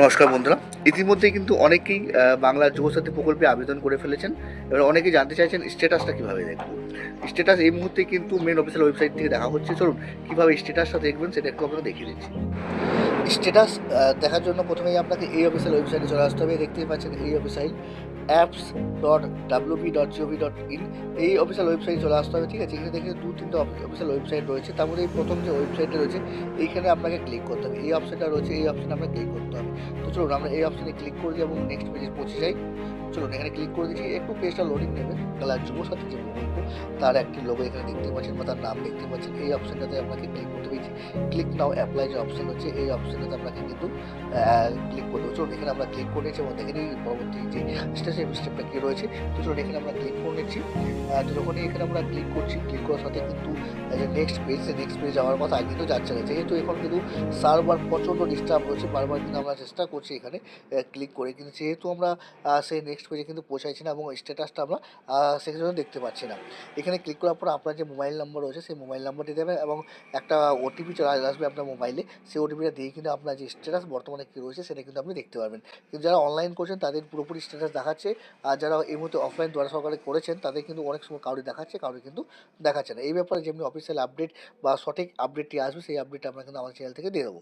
নমস্কার বন্ধুরা। ইতিমধ্যেই কিন্তু অনেকেই বাংলা যুবসাথী প্রকল্পে আবেদন করে ফেলেছেন। এবার অনেকেই জানতে চাইছেন স্ট্যাটাসটা কীভাবে দেখব। স্ট্যাটাস এই মুহূর্তে কিন্তু মেন অফিসিয়াল ওয়েবসাইট থেকে দেখা হচ্ছে। চলুন কীভাবে স্ট্যাটাসটা দেখবেন সেটা একটু আপনাকে দেখিয়ে দিচ্ছি। স্ট্যাটাস দেখার জন্য প্রথমেই আপনাকে এই অফিসিয়াল ওয়েবসাইটে চলে আসতে হবে। দেখতেই পাচ্ছেন এই অফিসিয়াল apps.wp.gov.in এই অফিসিয়াল ওয়েবসাইটে চলে আসতে হবে, ঠিক আছে? এখানে দেখে ২-৩টা অফিসিয়াল ওয়েবসাইট রয়েছে। তার মধ্যে এই প্রথম যে ওয়েবসাইটটা রয়েছে এইখানে আপনাকে ক্লিক করতে হবে। এই অপশনটা রয়েছে, এই অপশনে আপনাকে ক্লিক করতে হবে। তো চলুন আমরা এই অপশনে ক্লিক করে দিই এবং নেক্সট পেজে পৌঁছে যাই। চলুন এখানে ক্লিক করে দিচ্ছি। একটু পেজটা লোডিং নেবে। তাহলে যুবসাথী যে প্রকল্প তার একটি লোগো এখানে দেখতে পাচ্ছেন বা তার নাম দেখতে পাচ্ছেন। এই অপশনটাতে আপনাকে ক্লিক করতে হবে। ক্লিক নাও অ্যাপ্লাই যে অপশন হচ্ছে এই অপশনটাতে আপনাকে কিন্তু ক্লিক করতে হবে। চলুন এখানে আমরা ক্লিক করে নিচ্ছি এবং দেখে নিই পরবর্তী যে স্টেপটা কী রয়েছে। তো চলুন এখানে আমরা ক্লিক করে নিচ্ছি। তো যখনই এখানে আমরা ক্লিক করছি, ক্লিক করার সাথে কিন্তু যে নেক্সট পেজে যাওয়ার কথা কিন্তু যাচ্ছে না। যেহেতু এখন কিন্তু সার্ভার প্রচণ্ড ডিস্টার্ব হচ্ছে, বারবার কিন্তু আমরা চেষ্টা করছি এখানে ক্লিক করে, কিন্তু যেহেতু আমরা সেই নেক্সট পেজে কিন্তু পৌঁছাচ্ছি না এবং স্ট্যাটাসটা আমরা সেজন্য দেখতে পাচ্ছি না। এখানে ক্লিক করার পর আপনার যে মোবাইল নম্বর রয়েছে সেই মোবাইল নাম্বারটি দেবেন এবং একটা ওটিপি চলে আসবে আপনার মোবাইলে। সেই ওটিপিটা দিয়ে কিন্তু আপনার যে স্ট্যাটাস বর্তমানে কী রয়েছে সেটা কিন্তু আপনি দেখতে পারবেন। কিন্তু যারা অনলাইন করছেন তাদের পুরোপুরি স্ট্যাটাস দেখাচ্ছে, আর যারা এই মুহূর্তে অফলাইন দ্বারা সহকারে করেছেন তাদের কিন্তু অনেক সময় কারোর দেখাচ্ছে, কারোর কিন্তু দেখাচ্ছে না। এই ব্যাপারে যেমনি অফিসিয়াল আপডেট বা সঠিক আপডেটটি আসবে সেই আপডেটটা আমরা কিন্তু আমাদের চ্যানেল থেকে দিয়ে দেবো।